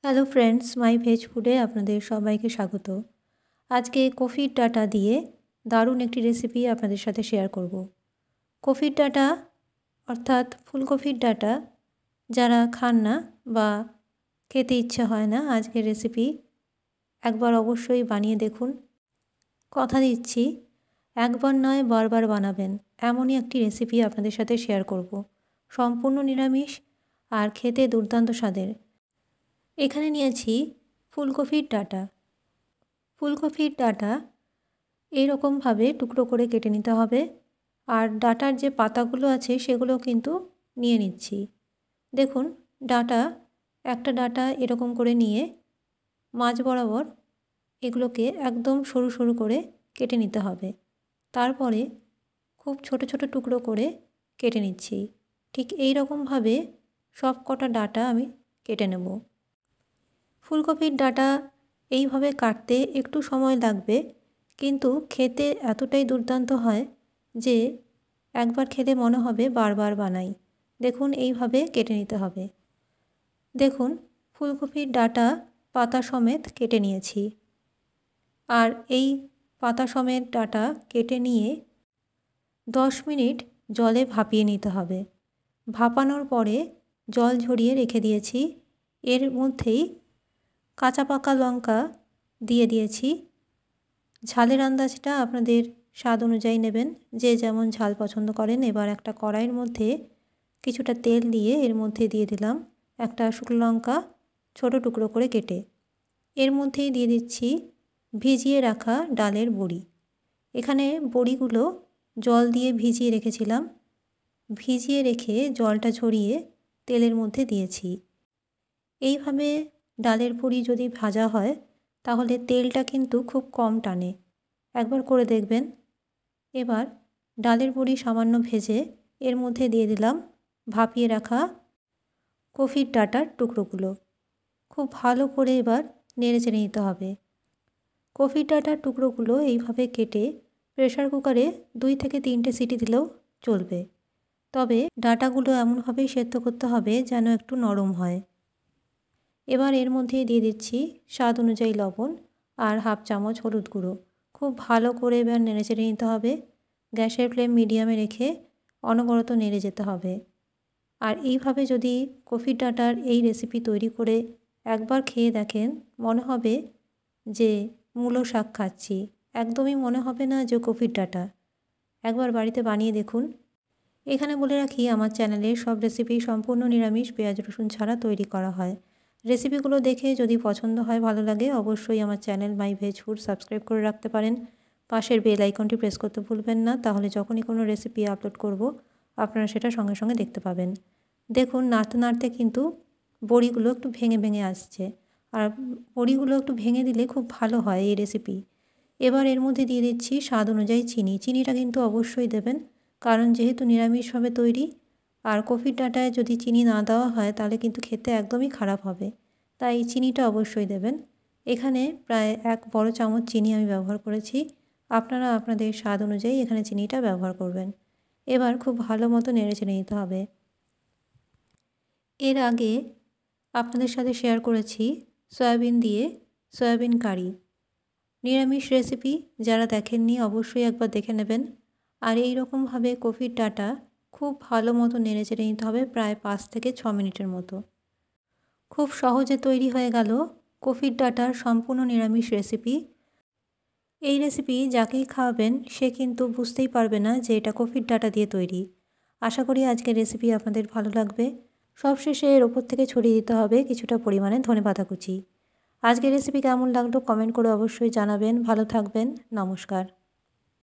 Hello friends, মাই veg ফুডে আপনাদের সবাইকে স্বাগত। আজকে কফির ডাঁটা দিয়ে দারুণ একটি রেসিপি আপনাদের সাথে শেয়ার করব। কফির ডাঁটা অর্থাৎ ফুলকপির ডাঁটা যারা খান না বা খেতে ইচ্ছে হয় না, আজকের রেসিপি একবার অবশ্যই বানিয়ে দেখুন। কথা দিচ্ছি একবার নয় বারবার বানাবেন, এমনই একটি রেসিপি আপনাদের সাথে শেয়ার করব। সম্পূর্ণ নিরামিষ আর খেতে দুর্দান্ত স্বাদের। এখানে নিয়েছি ফুলকপির ডাঁটা। ফুলকপির ডাঁটা এইরকমভাবে টুকরো করে কেটে নিতে হবে, আর ডাঁটার যে পাতাগুলো আছে সেগুলো কিন্তু নিয়ে নিচ্ছি। দেখুন, একটা ডাঁটা এরকম করে নিয়ে মাঝ বরাবর এগুলোকে একদম সরু সরু করে কেটে নিতে হবে। তারপরে খুব ছোট ছোট টুকরো করে কেটে নিচ্ছি। ঠিক এই রকমভাবে সব কটা ডাঁটা আমি কেটে নেব। ফুলকপির ডাঁটা এইভাবে কাটতে একটু সময় লাগবে, কিন্তু খেতে এতটাই দুর্দান্ত হয় যে একবার খেলে মনে হবে বারবার বানাই। দেখুন, এইভাবে কেটে নিতে হবে। দেখুন, ফুলকপির ডাঁটা পাতা সমেত কেটে নিয়েছি। আর এই পাতা সমেত ডাঁটা কেটে নিয়ে 10 মিনিট জলে ভাপিয়ে নিতে হবে। ভাপানোর পরে জল ঝরিয়ে রেখে দিয়েছি। এর মধ্যেই কাঁচা পাকা লঙ্কা দিয়ে দিয়েছি। ঝালের আন্দাজটা আপনাদের স্বাদ অনুযায়ী নেবেন, যে যেমন ঝাল পছন্দ করেন। এবার একটা কড়াইয়ের মধ্যে কিছুটা তেল দিয়ে এর মধ্যে দিয়ে দিলাম একটা শুকনো লঙ্কা ছোট টুকরো করে কেটে। এর মধ্যেই দিয়ে দিচ্ছি ভিজিয়ে রাখা ডালের বড়ি। এখানে বড়িগুলো জল দিয়ে ভিজিয়ে রেখেছিলাম। ভিজিয়ে রেখে জলটা ঝরিয়ে তেলের মধ্যে দিয়েছি। এইভাবে ডালের বড়ি যদি ভাজা হয় তাহলে তেলটা কিন্তু খুব কম টানে, একবার করে দেখবেন। এবার ডালের বড়ি সামান্য ভেজে এর মধ্যে দিয়ে দিলাম ভাপিয়ে রাখা কফির ডাঁটার টুকরোগুলো। খুব ভালো করে এবার নেড়ে চেড়ে নিতে হবে। কফির ডাঁটার টুকরোগুলো এইভাবে কেটে প্রেসার কুকারে 2 থেকে 3টে সিটি দিলেও চলবে, তবে ডাঁটাগুলো এমনভাবেই সেদ্ধ করতে হবে যেন একটু নরম হয়। এবার এর মধ্যে দিয়ে দিচ্ছি স্বাদ অনুযায়ী লবণ আর হাফ চামচ হলুদ গুঁড়ো। খুব ভালো করে এবার নেড়ে চেড়ে নিতে হবে। গ্যাসের ফ্লেম মিডিয়ামে রেখে অনবরত নেড়ে যেতে হবে। আর এইভাবে যদি কফির ডাঁটার এই রেসিপি তৈরি করে একবার খেয়ে দেখেন, মনে হবে যে মূলো শাক খাচ্ছি, একদমই মনে হবে না যে কফির ডাঁটা। একবার বাড়িতে বানিয়ে দেখুন। এখানে বলে রাখি, আমার চ্যানেলে সব রেসিপি সম্পূর্ণ নিরামিষ, পেঁয়াজ রসুন ছাড়া তৈরি করা হয়। রেসিপিগুলো দেখে যদি পছন্দ হয়, ভালো লাগে, অবশ্যই আমার channel my veg food subscribe করে রাখতে পারেন। পাশের বেল আইকনটি প্রেস করতে ভুলবেন না, তাহলে যখনই কোনো রেসিপি আপলোড করব আপনারা সেটা সঙ্গে সঙ্গে দেখতে পাবেন। দেখুন, নাড়তে নাড়তে কিন্তু বড়িগুলো একটু ভেঙে ভেঙে আসছে, আর বড়িগুলো একটু ভেঙে দিলে খুব ভালো হয় এই রেসিপি। এবার এর মধ্যে দিয়ে দিচ্ছি স্বাদ অনুযায়ী চিনি। চিনিটা কিন্তু অবশ্যই দেবেন, কারণ যেহেতু নিরামিষভাবে তৈরি, আর কফির ডাঁটায় যদি চিনি না দেওয়া হয় তাহলে কিন্তু খেতে একদমই খারাপ হবে, তাই চিনিটা অবশ্যই দেবেন। এখানে প্রায় 1 বড় চামচ চিনি আমি ব্যবহার করেছি। আপনারা আপনাদের স্বাদ অনুযায়ী এখানে চিনিটা ব্যবহার করবেন। এবার খুব ভালো মতো নেড়ে চেড়ে নিতে হবে। এর আগে আপনাদের সাথে শেয়ার করেছি সয়াবিন দিয়ে সয়াবিন কারি, নিরামিষ রেসিপি। যারা দেখেননি অবশ্যই একবার দেখে নেবেন। আর এই রকমভাবে কফির ডাঁটা খুব ভালো মতো নেড়ে চেড়ে নিতে হবে, প্রায় 5 থেকে 6 মিনিটের মতো। খুব সহজে তৈরি হয়ে গেল কফির ডাঁটার সম্পূর্ণ নিরামিষ রেসিপি। এই রেসিপি যাকেই খাওয়াবেন সে কিন্তু বুঝতেই পারবে না যে এটা কফির ডাঁটা দিয়ে তৈরি। আশা করি আজকের রেসিপি আপনাদের ভালো লাগবে। সবশেষে এর ওপর থেকে ছড়িয়ে দিতে হবে কিছুটা পরিমাণে ধনেপাতা কুচি। আজকের রেসিপি কেমন লাগলো কমেন্ট করে অবশ্যই জানাবেন। ভালো থাকবেন। নমস্কার।